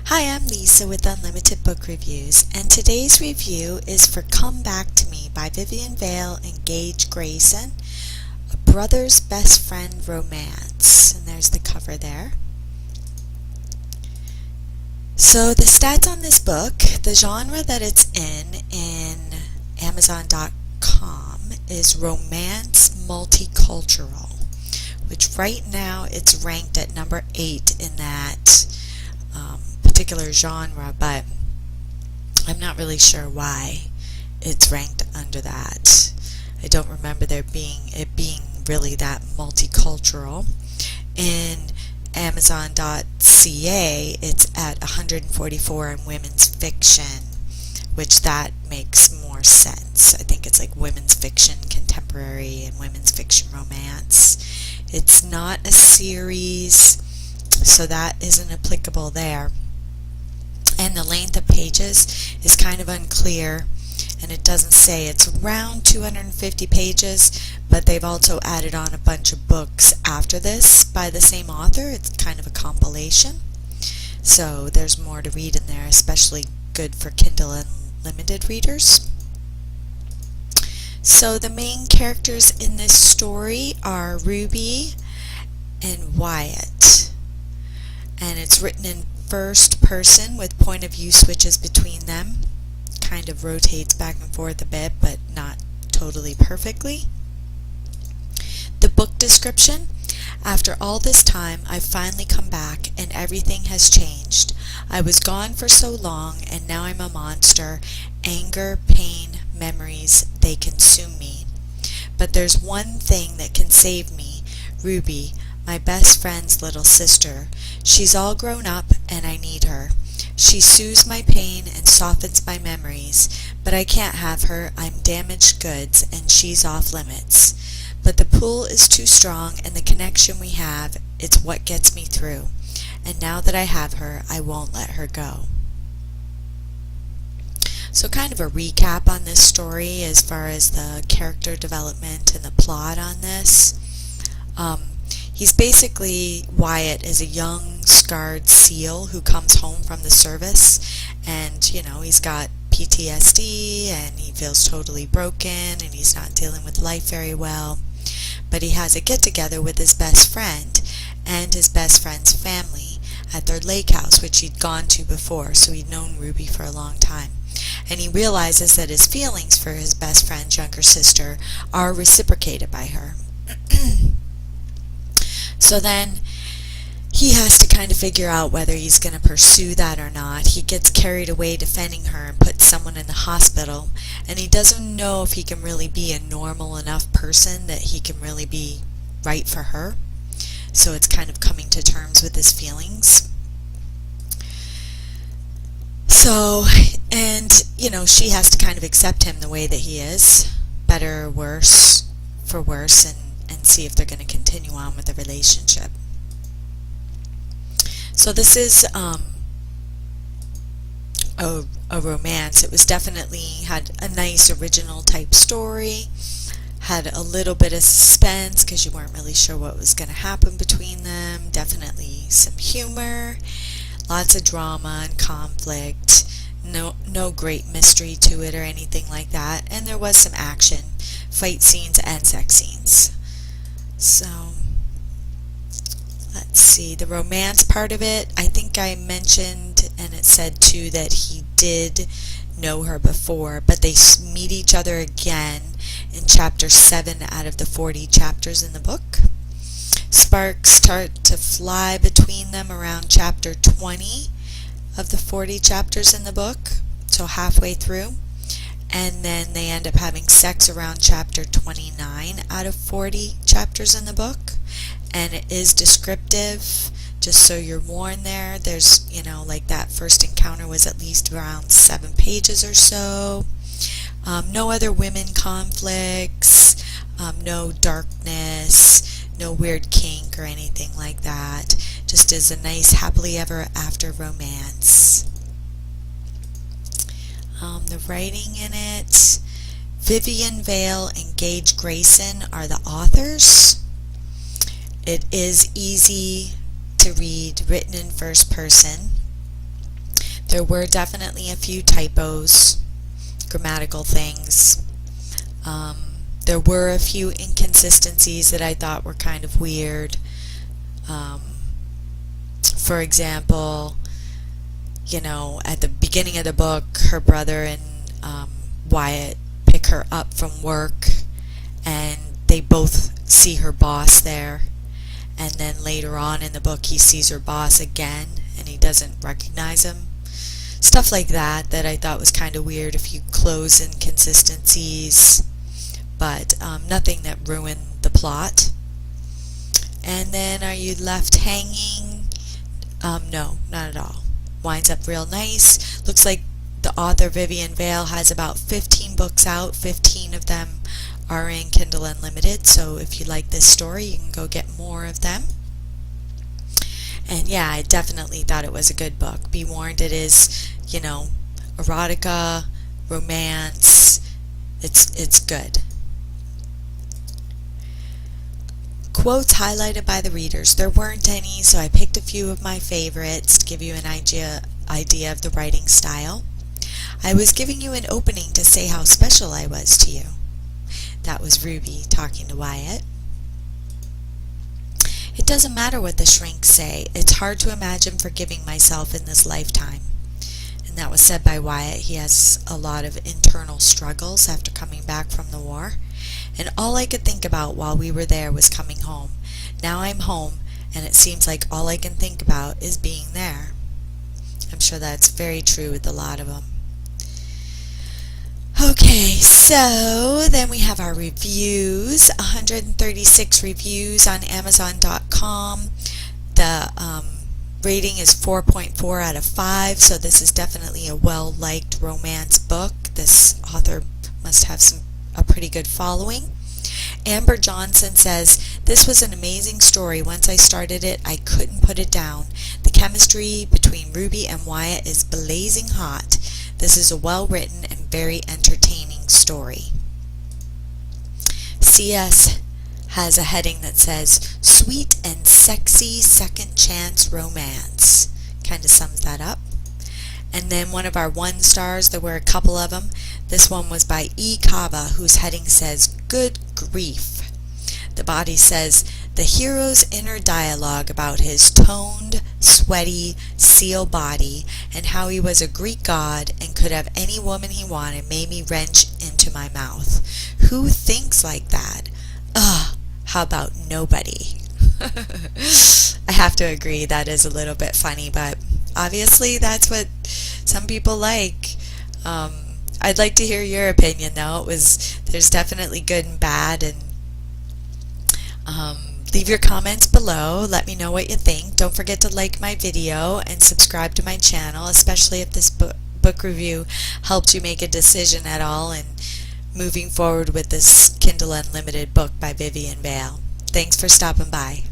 Hi, I'm Lisa with Unlimited Book Reviews, and today's review is for Come Back to Me by Vivien Vale and Gage Grayson, a brother's best friend romance. And there's the cover there. So the stats on this book, the genre that it's in Amazon.com is romance multicultural, which right now it's ranked at number 8 in that particular genre, but I'm not really sure why it's ranked under that. I don't remember it being really that multicultural. In Amazon.ca, it's at 144 in women's fiction, which that makes more sense. I think it's like women's fiction contemporary and women's fiction romance. It's not a series, so that isn't applicable there. And the length of pages is kind of unclear, and it doesn't say. It's around 250 pages, but they've also added on a bunch of books after this by the same author. It's kind of a compilation, so there's more to read in there, especially good for Kindle Unlimited readers. So the main characters in this story are Ruby and Wyatt, and it's written in first person with point of view switches between them. Kind of rotates back and forth a bit, but not totally perfectly. The book description: after all this time, I've finally come back and everything has changed. I was gone for so long and now I'm a monster. Anger, pain, memories, they consume me. But there's one thing that can save me: Ruby, my best friend's little sister. She's all grown up and I need her. She soothes my pain and softens my memories, but I can't have her. I'm damaged goods and she's off limits. But the pull is too strong and the connection we have, it's what gets me through. And now that I have her, I won't let her go. So kind of a recap on this story as far as the character development and the plot on this. He's basically, Wyatt is a young, scarred SEAL who comes home from the service, and, he's got PTSD, and he feels totally broken, and he's not dealing with life very well. But he has a get-together with his best friend and his best friend's family at their lake house, which he'd gone to before, so he'd known Ruby for a long time. And he realizes that his feelings for his best friend's younger sister are reciprocated by her. So then he has to kind of figure out whether he's going to pursue that or not. He gets carried away defending her and puts someone in the hospital, and he doesn't know if he can really be a normal enough person that he can really be right for her. So it's kind of coming to terms with his feelings. So, and, she has to kind of accept him the way that he is, better or worse, for worse, and see if they're going to continue on with the relationship. So this is a romance. It was definitely had a nice original type story, had a little bit of suspense because you weren't really sure what was going to happen between them, definitely some humor, lots of drama and conflict, no great mystery to it or anything like that, and there was some action, fight scenes and sex scenes. So, let's see, the romance part of it, I think I mentioned, and it said too, that he did know her before, but they meet each other again in chapter 7 out of the 40 chapters in the book. Sparks start to fly between them around chapter 20 of the 40 chapters in the book, so halfway through. And then they end up having sex around chapter 29 out of 40 chapters in the book. And it is descriptive, just so you're warned there. There's, like that first encounter was at least around 7 pages or so. No other women conflicts, no darkness, no weird kink or anything like that. Just is a nice happily ever after romance. The writing in it, Vivien Vale and Gage Grayson are the authors. It is easy to read, written in first person. There were definitely a few typos, grammatical things. There were a few inconsistencies that I thought were kind of weird. For example, at the beginning of the book, her brother and Wyatt pick her up from work, and they both see her boss there. And then later on in the book, he sees her boss again, and he doesn't recognize him. Stuff like that I thought was kind of weird, a few close inconsistencies, but nothing that ruined the plot. And then are you left hanging? No, not at all. Winds up real nice. Looks like the author Vivien Vale has about 15 books out. 15 of them are in Kindle Unlimited, so if you like this story, you can go get more of them. And yeah, I definitely thought it was a good book. Be warned, it is, erotica, romance. It's good. Quotes highlighted by the readers. There weren't any, so I picked a few of my favorites to give you an idea of the writing style. I was giving you an opening to say how special I was to you. That was Ruby talking to Wyatt. It doesn't matter what the shrinks say. It's hard to imagine forgiving myself in this lifetime. And that was said by Wyatt. He has a lot of internal struggles after coming back from the war. And all I could think about while we were there was coming home. Now I'm home, and it seems like all I can think about is being there. I'm sure that's very true with a lot of them. Okay, so then we have our reviews. 136 reviews on Amazon.com. The rating is 4.4 out of 5, so this is definitely a well-liked romance book. This author must have a pretty good following. Amber Johnson says, this was an amazing story. Once I started it, I couldn't put it down. The chemistry between Ruby and Wyatt is blazing hot. This is a well-written and very entertaining story. CS has a heading that says, sweet and sexy second chance romance. Kind of sums that up. And then one of our 1 stars, there were a couple of them. This one was by E. Kava, whose heading says, good grief. The body says, the hero's inner dialogue about his toned, sweaty, seal body and how he was a Greek god and could have any woman he wanted made me wrench into my mouth. Who thinks like that? Ugh, how about nobody? I have to agree, that is a little bit funny, but obviously that's what some people like. I'd like to hear your opinion, though. There's definitely good and bad, and leave your comments below. Let me know what you think. Don't forget to like my video and subscribe to my channel, especially if this book review helped you make a decision at all in moving forward with this Kindle Unlimited book by Vivien Vale. Thanks for stopping by.